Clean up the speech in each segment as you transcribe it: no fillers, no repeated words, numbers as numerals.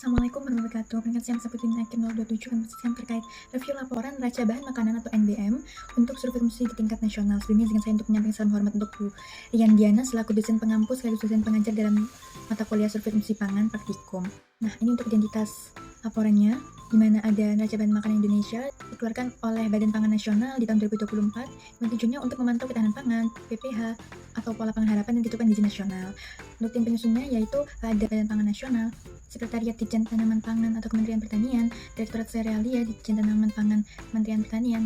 Assalamualaikum warahmatullahi wabarakatuh. Peringkat siang Saputin Akin 027 yang terkait review laporan neraca bahan makanan atau NBM untuk survei konsumsi di tingkat nasional. Sebelumnya izin saya untuk menyampaikan salam hormat untuk Bu Rian Diana selaku dosen pengampu sekaligus dosen pengajar dalam mata kuliah survei konsumsi pangan praktikum. Nah, ini untuk identitas laporannya, di mana ada neraca bahan makanan Indonesia dikeluarkan oleh Badan Pangan Nasional di tahun 2024 yang tujuannya untuk memantau ketahanan pangan, PPH, atau pola pangan harapan dan kecukupan gizi nasional. Untuk tim penyusunnya yaitu ada Badan Pangan Nasional, Sekretariat Ditjen Tanaman Pangan atau Kementerian Pertanian, Direktorat Serealia Ditjen Tanaman Pangan Kementerian Pertanian,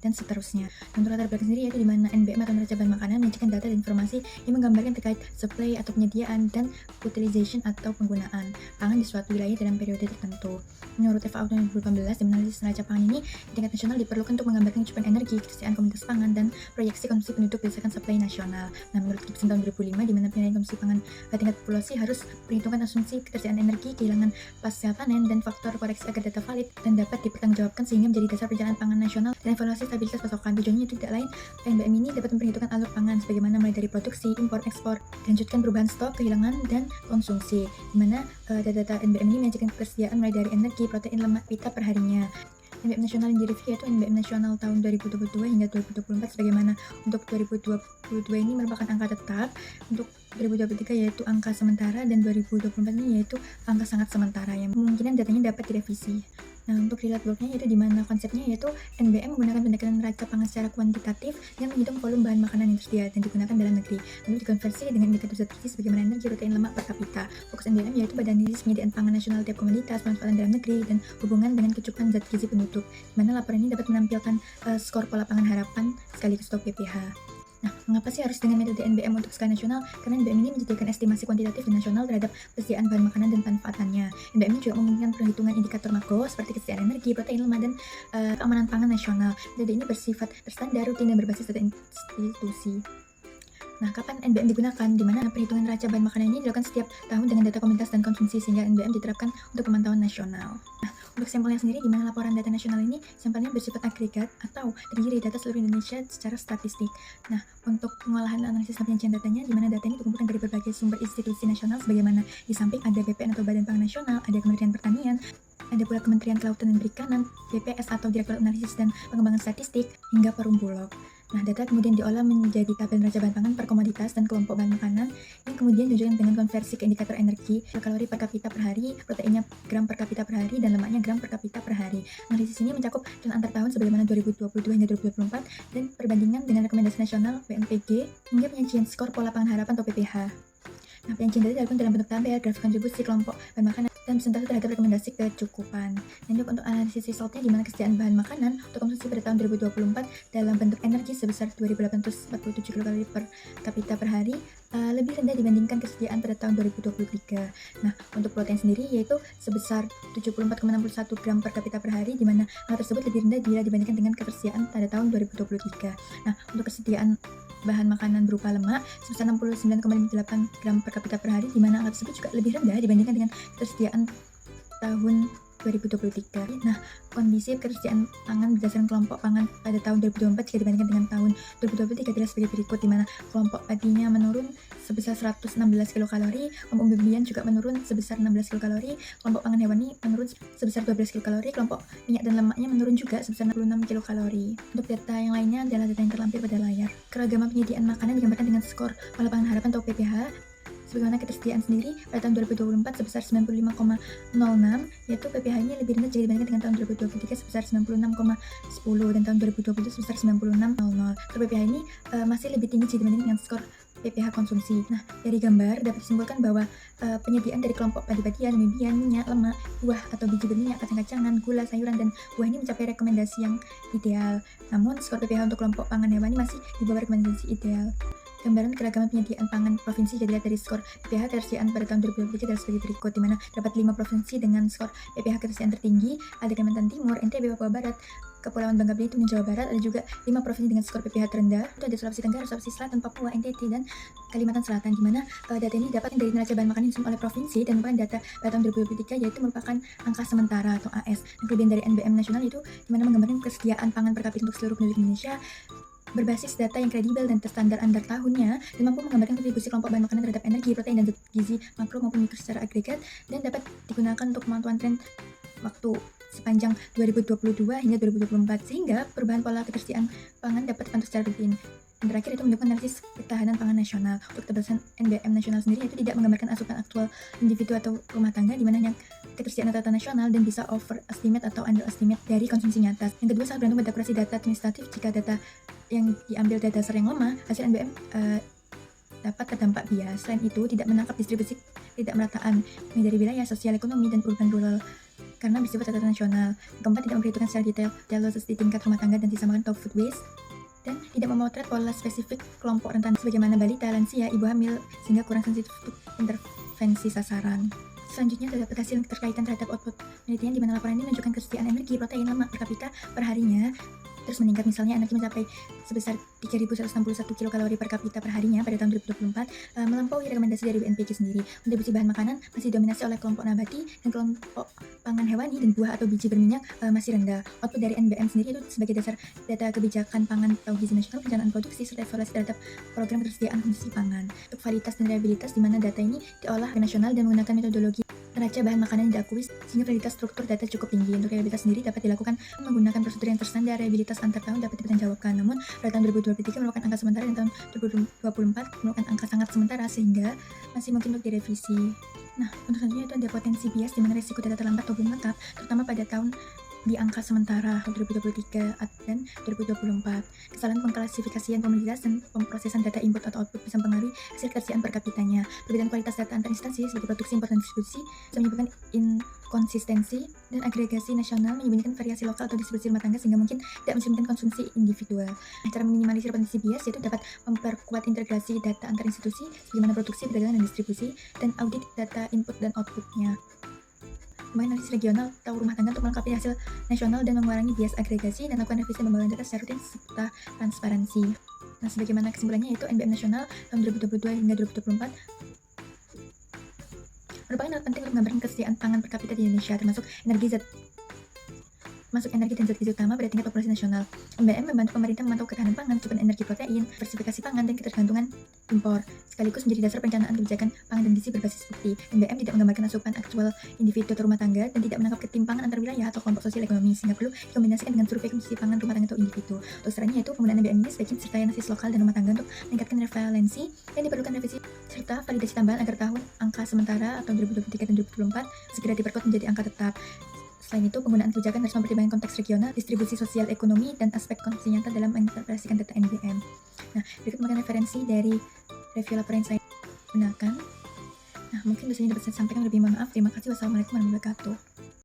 dan seterusnya. Untuk latar belakang sendiri yaitu di mana NBM atau neraca bahan makanan menyajikan data dan informasi yang menggambarkan terkait supply atau penyediaan dan utilization atau penggunaan pangan di suatu wilayah dalam periode tertentu. Menurut FAO tahun 2018, di mana analisis neraca pangan ini di tingkat nasional diperlukan untuk menggambarkan kecukupan energi, ketersediaan komunitas pangan, dan proyeksi konsumsi penduduk berdasarkan supply nasional. Nah, menurut Gibson tahun 2005, di mana penilaian konsumsi pangan tingkat populasi harus perhitungkan asumsi ketersediaan energi, kehilangan pasca panen, dan faktor koreksi agar data valid dan dapat dipertanggungjawabkan sehingga menjadi dasar perencanaan pangan nasional dan evaluasi stabilitas pasokan. Tujuannya tidak lain, NBM ini dapat memperhitungkan alur pangan sebagaimana mulai dari produksi, impor, ekspor, lanjutkan perubahan stok, kehilangan, dan konsumsi. Di mana data-data NBM ini menyajikan ketersediaan mulai dari energi, protein, lemak, pita per harinya. NBM nasional yang direview yaitu NBM nasional tahun 2022 hingga 2024 sebagaimana untuk 2022 ini merupakan angka tetap, untuk 2023 yaitu angka sementara, dan 2024 ini yaitu angka sangat sementara yang kemungkinan datanya dapat direvisi. Nah, untuk relate blocknya yaitu di mana konsepnya yaitu NBM menggunakan pendekatan neraca pangan secara kuantitatif yang menghitung volume bahan makanan yang tersedia dan digunakan dalam negeri, lalu dikonversi dengan indikator zat gizi sebagaimana energi, protein, lemak per kapita. Fokus NBM yaitu pada analisis penyediaan pangan nasional tiap komoditas, pemanfaatan dalam negeri, dan hubungan dengan kecukupan zat gizi penduduk, di mana laporan ini dapat menampilkan skor pola pangan harapan sekaligus stok PPH. Nah, mengapa sih harus dengan metode NBM untuk skala nasional? Karena NBM ini menyediakan estimasi kuantitatif dan nasional terhadap persediaan bahan makanan dan manfaatnya. NBM ini juga memungkinkan perhitungan indikator makro seperti kesediaan energi, protein, lemak, dan keamanan pangan nasional. Metode ini bersifat terstandar, rutin, dan berbasis data institusi. Nah, kapan NBM digunakan? Di mana perhitungan neraca bahan makanan ini dilakukan setiap tahun dengan data komunitas dan konsumsi sehingga NBM diterapkan untuk pemantauan nasional. Nah, untuk sampelnya sendiri, di mana laporan data nasional ini sampelnya bersifat agregat atau terdiri dari data seluruh Indonesia secara statistik. Nah, untuk pengolahan analisis dan penyajian datanya, di mana data ini dikumpulkan dari berbagai sumber institusi nasional sebagaimana di samping ada BPN atau Badan Pangan Nasional, ada Kementerian Pertanian, ada pula Kementerian Kelautan dan Perikanan, BPS atau Direktorat Analisis dan Pengembangan Statistik, hingga Perum Bulog. Nah, data kemudian diolah menjadi tabel neraca bahan pangan per komoditas dan kelompok bahan makanan yang kemudian ditunjukkan dengan konversi ke indikator energi, kalori per kapita per hari, proteinnya gram per kapita per hari, dan lemaknya gram per kapita per hari. Analisis ini mencakup tren antar tahun sebagaimana 2022 hingga 2024 dan perbandingan dengan rekomendasi nasional BNPB hingga penyajian skor pola pangan harapan atau PPH. Nah, penyajian data dilakukan dalam bentuk tabel, grafik kontribusi kelompok bahan makanan, dan persentase terhadap rekomendasi kecukupan. Lanjut untuk analisis resultnya, di mana kesediaan bahan makanan untuk konsumsi pada tahun 2024 dalam bentuk energi sebesar 2.847 kilokalori per kapita per hari lebih rendah dibandingkan kesediaan pada tahun 2023. Nah, untuk protein sendiri yaitu sebesar 74,61 gram per kapita per hari, di mana hal tersebut lebih rendah bila dibandingkan dengan ketersediaan pada tahun 2023. Nah, untuk kesediaan bahan makanan berupa lemak sebesar 69,58 gram per kapita per hari, di mana angka tersebut juga lebih rendah dibandingkan dengan ketersediaan tahun 2023. Nah, kondisi ketersediaan pangan berdasarkan kelompok pangan pada tahun 2024 jika dibandingkan dengan tahun 2023 adalah sebagai berikut, di mana kelompok padinya menurun sebesar 116 kilokalori, kelompok umbi-umbian juga menurun sebesar 16 kilokalori, kelompok pangan hewani menurun sebesar 12 kilokalori, kelompok minyak dan lemaknya menurun juga sebesar 66 kilokalori. Untuk data yang lainnya adalah data yang terlampir pada layar. Keragaman penyediaan makanan digambarkan dengan skor pola pangan harapan atau PPH sebagaimana ketersediaan sendiri pada tahun 2024 sebesar 95,06, yaitu PPH-nya lebih rendah jika dibandingkan dengan tahun 2023 sebesar 96,10 dan tahun 2020 sebesar 96,00. Skor PPH ini masih lebih tinggi jika dibandingkan dengan skor PPH konsumsi. Nah, dari gambar dapat disimpulkan bahwa penyediaan dari kelompok padi-padian, umbi-umbian, minyak, lemak, buah atau biji berminyak, kacang-kacangan, gula, sayuran, dan buah ini mencapai rekomendasi yang ideal. Namun, skor PPH untuk kelompok pangan hewani masih di bawah rekomendasi ideal. Gambaran keragaman penyediaan pangan provinsi jadi lihat dari skor PPH ketersediaan pada tahun 2023 adalah sebagai berikut, di mana dapat 5 provinsi dengan skor PPH ketersediaan tertinggi, ada Kalimantan Timur, NTB, Papua Barat, Kepulauan Bangka Belitung, dan Jawa Barat. Ada juga 5 provinsi dengan skor PPH terendah, itu ada Sulawesi Tenggara, Sulawesi Selatan, Papua, NTT, dan Kalimantan Selatan, di mana data ini dapat dari neraca bahan makanan oleh provinsi dan merupakan data pada tahun 2023, yaitu merupakan angka sementara atau AS. Dan kelebihan dari NBM nasional itu di mana menggambarkan kesediaan pangan per kapita untuk seluruh penduduk Indonesia berbasis data yang kredibel dan terstandar antar tahunnya, dan mampu menggambarkan kontribusi kelompok bahan makanan terhadap energi, protein, dan zat gizi makro maupun mikro secara agregat, dan dapat digunakan untuk pemantauan tren waktu sepanjang 2022 hingga 2024, sehingga perubahan pola ketersediaan pangan dapat dipantau secara rutin. Dan terakhir itu mendukung analisis ketahanan pangan nasional. Untuk keterbatasan NBM nasional sendiri itu tidak menggambarkan asupan aktual individu atau rumah tangga, di mana hanya ketersediaan rata nasional dan bisa overestimate atau underestimate dari konsumsi nyata. Yang kedua, sangat bergantung pada akurasi data administratif. Jika data yang diambil dari dasar yang lemah, hasil NBM dapat terdampak bias. Selain itu, tidak menangkap distribusi tidak merataan dari wilayah, sosial, ekonomi, dan urban rural karena bersifat data nasional. Keempat, tidak memperhitungkan secara detail losses di tingkat rumah tangga dan sisa makan atau food waste, dan tidak memotret pola spesifik kelompok rentan sebagaimana balita, lansia, ibu hamil, sehingga kurang sensitif untuk intervensi sasaran. Selanjutnya terdapat hasil keterkaitan terhadap output penelitian, di mana laporan ini menunjukkan kesediaan energi, protein, lemak per kapita per harinya terus meningkat. Misalnya energi mencapai sebesar 3.161 kilokalori per kapita per harinya pada tahun 2024, melampaui rekomendasi dari BNPB sendiri. Kontribusi bahan makanan masih didominasi oleh kelompok nabati, dan kelompok pangan hewani dan buah atau biji berminyak masih rendah. Output dari NBM sendiri itu sebagai dasar data kebijakan pangan atau gizi nasional, perencanaan produksi, serta evaluasi terhadap program ketersediaan konsumsi pangan. Untuk validitas dan reliabilitas, di mana data ini diolah nasional dan menggunakan metodologi neraca bahan makanan yang diakui, sehingga validitas struktur data cukup tinggi. Untuk reliabilitas sendiri dapat dilakukan menggunakan prosedur yang terstandar. Reliabilitas antar tahun dapat dipertanggungjawabkan, namun pada tahun 2023 merupakan angka sementara dan tahun 2024 merupakan angka sangat sementara, sehingga masih mungkin untuk direvisi. Nah, untuk selanjutnya itu ada potensi bias, di mana risiko data terlambat atau belum lengkap, terutama pada tahun di angka sementara 2023 dan 2024. Kesalahan pengklasifikasian komoditas dan pemrosesan data input atau output bisa mempengaruhi hasil ketersediaan per kapitanya. Perbedaan kualitas data antar instansi seperti produksi, impor, dan distribusi bisa menyebabkan inkonsistensi, dan agregasi nasional menyembunyikan variasi lokal atau distribusi rumah tangga, sehingga mungkin tidak mencerminkan konsumsi individual. Nah, cara meminimalisir potensi bias yaitu dapat memperkuat integrasi data antar institusi sebagaimana produksi, perdagangan, dan distribusi, dan audit data input dan outputnya. Analisis regional atau rumah tangga untuk melengkapi hasil nasional dan mengurangi bias agregasi, dan lakukan revisi pembagian data secara rutin serta transparansi. Nah, sebagaimana kesimpulannya yaitu NBM nasional tahun 2022 hingga 2024 merupakan alat penting untuk menggambarkan kesediaan pangan per kapita di Indonesia, termasuk energi dan zat gizi utama pada tingkat populasi nasional. NBM membantu pemerintah memantau ketahanan pangan, cukupan energi, protein, diversifikasi pangan, dan ketergantungan impor, sekaligus menjadi dasar perencanaan kebijakan pangan dan gizi berbasis bukti. NBM tidak menggambarkan asupan aktual individu atau rumah tangga, dan tidak menangkap ketimpangan antar wilayah atau kelompok sosial ekonomi, sehingga perlu dikombinasikan dengan survei konsumsi pangan rumah tangga atau individu. Untuk sarannya yaitu penggunaan NBM ini sebaiknya disertai analisis lokal dan rumah tangga untuk meningkatkan revalensi, dan diperlukan revisi serta validasi tambahan agar tahun angka sementara atau 2023 dan 2024 segera diperkuat menjadi angka tetap. Selain itu, penggunaan kebijakan harus mempertimbangkan konteks regional, distribusi sosial ekonomi, dan aspek konsumsi nyata dalam menginterpretasikan data NBM. Nah, berikut merupakan referensi dari review laporan yang saya gunakan. Nah, mungkin dosennya dapat saya sampaikan, lebih mohon maaf. Terima kasih. Wassalamualaikum warahmatullahi wabarakatuh.